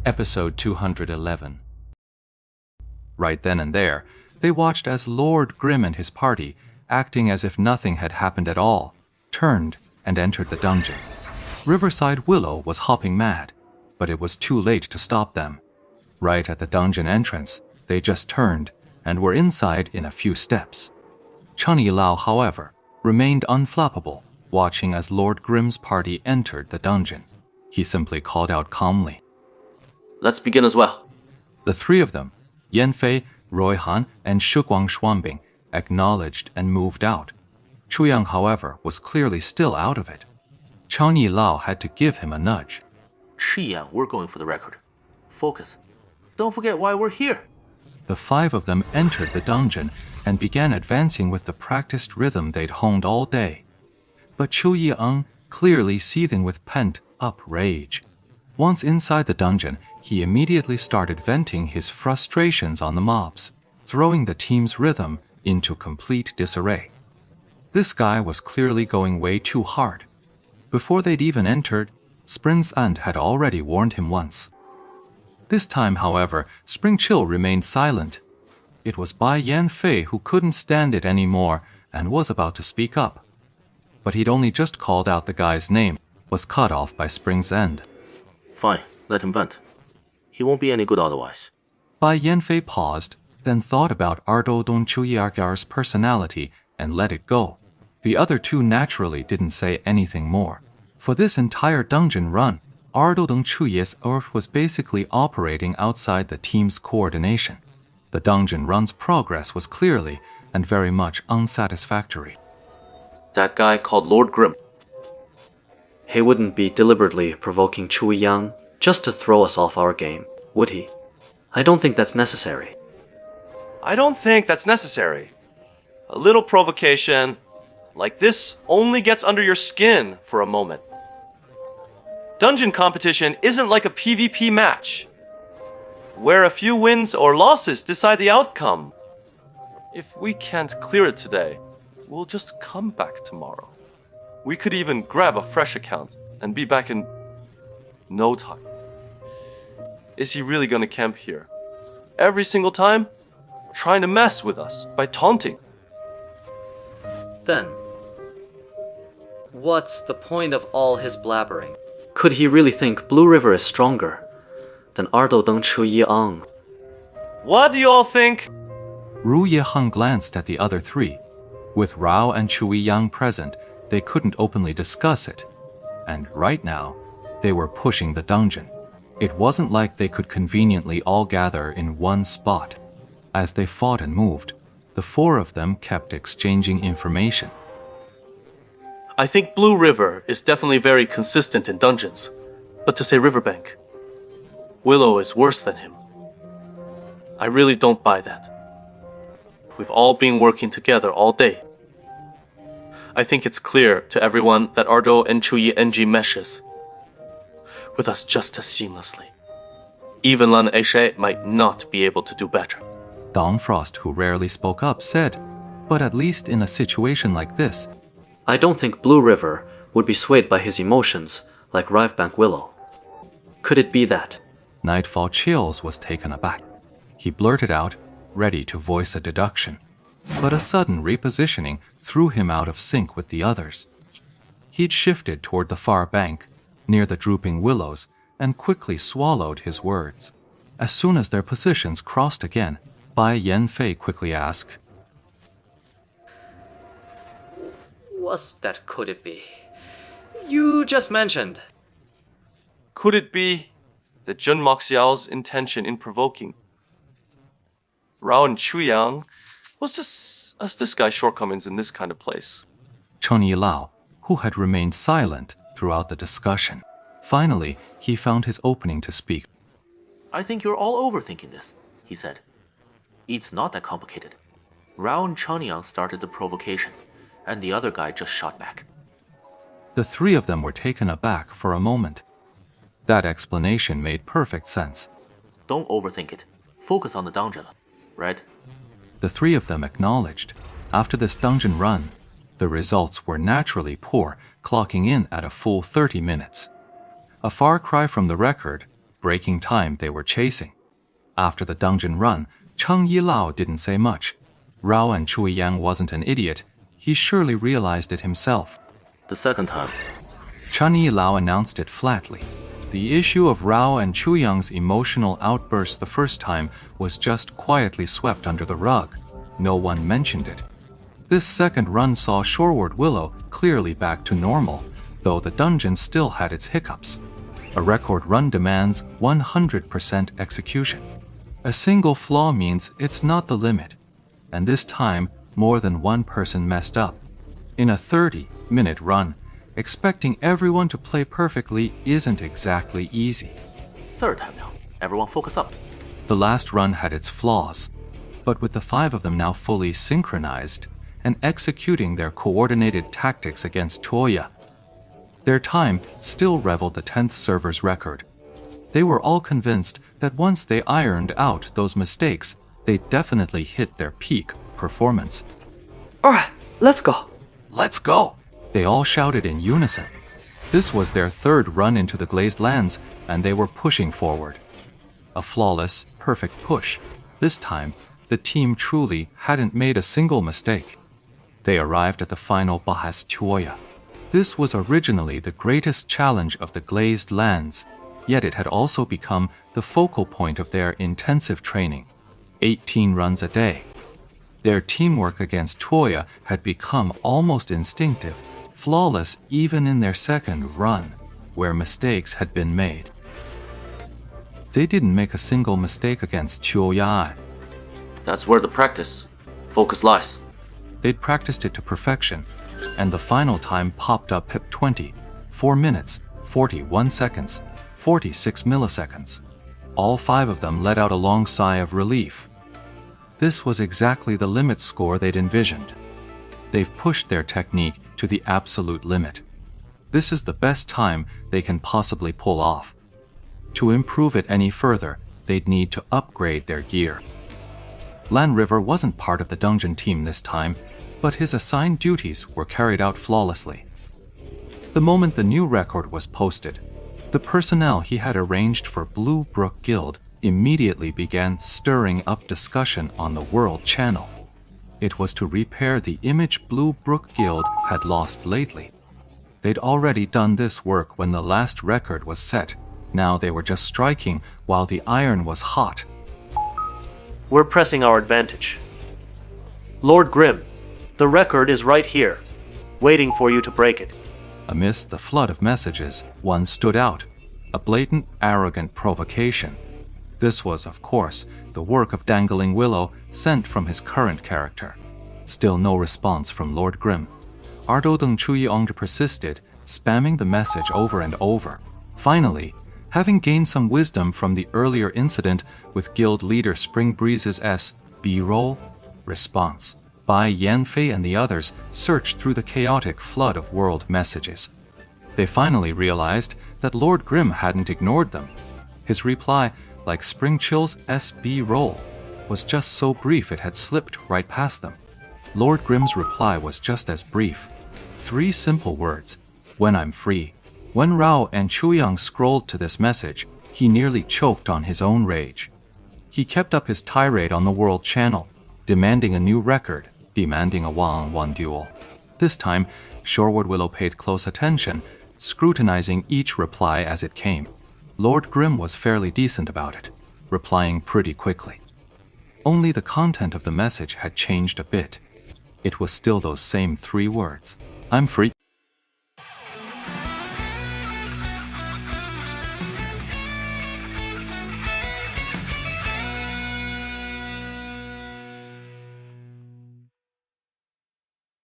Episode 211. Right then and there, they watched as Lord Grimm and his party, acting as if nothing had happened at all, turned and entered the dungeon. Riverside Willow was hopping mad, but it was too late to stop them. Right at the dungeon entrance, they just turned and were inside in a few steps. Cheng Yilao, however, remained unflappable, watching as Lord Grimm's party entered the dungeon. He simply called out calmly, "Let's begin as well." The three of them, Yanfei, Roy Han, and Shiguang Xuanbing, acknowledged and moved out. Chu Yang, however, was clearly still out of it. Cheng Yilao had to give him a nudge. Chiyan, we're going for the record. Focus. Don't forget why we're here. The five of them entered the dungeon and began advancing with the practiced rhythm they'd honed all day. But Chu Yi'eng, clearly seething with pent-up rage. Once inside the dungeon, he immediately started venting his frustrations on the mobs, throwing the team's rhythm into complete disarray. This guy was clearly going way too hard. Before they'd even entered, Spring's Aunt had already warned him once. This time, however, Spring Chill remained silent. It was Bai Yanfei who couldn't stand it anymore and was about to speak up. But he'd only just called out the guy's name, was cut off by Spring's End. Fine, let him vent. He won't be any good otherwise. Bai Yanfei paused, then thought about Ardo Dong Chuyiargar's personality and let it go. The other two naturally didn't say anything more. For this entire dungeon run, Ardo Dong Chuyi's earth was basically operating outside the team's coordination. The dungeon run's progress was clearly and very much unsatisfactory. That guy called Lord Grimm. He wouldn't be deliberately provoking Chu Yang just to throw us off our game, would he? I don't think that's necessary. I don't think that's necessary. A little provocation like this only gets under your skin for a moment. Dungeon competition isn't like a PvP match, where a few wins or losses decide the outcome. If we can't clear it today, we'll just come back tomorrow. We could even grab a fresh account and be back in no time. Is he really gonna camp here every single time, trying to mess with us by taunting? Then, what's the point of all his blabbering? Could he really think Blue River is stronger than Ardo Deng Chu Yi'eng? What do you all think? Ru Yeheng glanced at the other three. With Rao and Chu Yang present, they couldn't openly discuss it. And right now, they were pushing the dungeon. It wasn't like they could conveniently all gather in one spot. As they fought and moved, the four of them kept exchanging information. I think Blue River is definitely very consistent in dungeons, but to say Riverbank, Willow is worse than him. I really don't buy that. We've all been working together all day. I think it's clear to everyone that Ardo and Chuyi NG meshes with us just as seamlessly. Even Lan Eshe might not be able to do better. Dawn Frost, who rarely spoke up, said, but at least in a situation like this, I don't think Blue River would be swayed by his emotions like Rivebank Willow. Could it be that? Nightfall Chills was taken aback. He blurted out, ready to voice a deduction. But a sudden repositioning threw him out of sync with the others. He'd shifted toward the far bank, near the drooping willows, and quickly swallowed his words. As soon as their positions crossed again, Bai Yanfei quickly asked, What's that could it be? You just mentioned. Could it be that Zhen Moxiao's intention in provoking Rao and Chu Yang was just as this guy's shortcomings in this kind of place? Cheng Yilao, who had remained silent throughout the discussion. Finally, he found his opening to speak. I think you're all overthinking this, he said. It's not that complicated. Rao and Changyang started the provocation, and the other guy just shot back. The three of them were taken aback for a moment. That explanation made perfect sense. Don't overthink it. Focus on the dungeon, right? The three of them acknowledged. After this dungeon run, the results were naturally poor, clocking in at a full 30 minutes. A far cry from the record, breaking time they were chasing. After the dungeon run, Cheng Yilao didn't say much. Rao and Chui Yang wasn't an idiot. He surely realized it himself. The second time, Chen Yilao announced it flatly. The issue of Rao and Chu Yang's emotional outburst the first time was just quietly swept under the rug. No one mentioned it. This second run saw Shoreward Willow clearly back to normal, though the dungeon still had its hiccups. A record run demands 100% execution. A single flaw means it's not the limit, and this time more than one person messed up. In a 30-minute run, expecting everyone to play perfectly isn't exactly easy. third time now. Everyone focus up. The last run had its flaws, but with the 5 of them now fully synchronized and executing their coordinated tactics against Tuoya, their time still rivaled the 10th server's record. They were all convinced that once they ironed out those mistakes, they'd definitely hit their peak performance. Alright, let's go. Let's go! They all shouted in unison. This was their third run into the Glazed Lands, and they were pushing forward. A flawless, perfect push. This time, the team truly hadn't made a single mistake. They arrived at the final Bahas Tuoya. This was originally the greatest challenge of the Glazed Lands, yet it had also become the focal point of their intensive training. 18 runs a day. Their teamwork against Tuoya had become almost instinctive, flawless even in their second run, where mistakes had been made. They didn't make a single mistake against Tuoya. That's where the practice, focus lies. They'd practiced it to perfection, and the final time popped up at 20, 4 minutes, 41 seconds, 46 milliseconds. All 5 of them let out a long sigh of relief. This was exactly the limit score they'd envisioned. They've pushed their technique to the absolute limit. This is the best time they can possibly pull off. To improve it any further, they'd need to upgrade their gear. Lan River wasn't part of the dungeon team this time, but his assigned duties were carried out flawlessly. The moment the new record was posted, the personnel he had arranged for Blue Brook Guild immediately began stirring up discussion on the World Channel. It was to repair the image Blue Brook Guild had lost lately. They'd already done this work when the last record was set. Now they were just striking while the iron was hot. We're pressing our advantage. Lord Grimm, the record is right here, waiting for you to break it. Amidst the flood of messages, one stood out, a blatant, arrogant provocation. This was, of course, the work of Dangling Willow sent from his current character. Still no response from Lord Grimm. Ardodeng Chuyiong persisted, spamming the message over and over. Finally, having gained some wisdom from the earlier incident with guild leader Spring Breeze's B-roll response, Bai Yanfei and the others searched through the chaotic flood of world messages. They finally realized that Lord Grimm hadn't ignored them. His reply, like Spring Chill's B-roll, was just so brief it had slipped right past them. Lord Grimm's reply was just as brief. 3 simple words: when I'm free. When Rao and Chuyang scrolled to this message, he nearly choked on his own rage. He kept up his tirade on the World Channel, demanding a new record, demanding a one-on-one duel. This time, Shoreward Willow paid close attention, scrutinizing each reply as it came. Lord Grimm was fairly decent about it, replying pretty quickly. Only the content of the message had changed a bit. It was still those same 3 words: I'm free.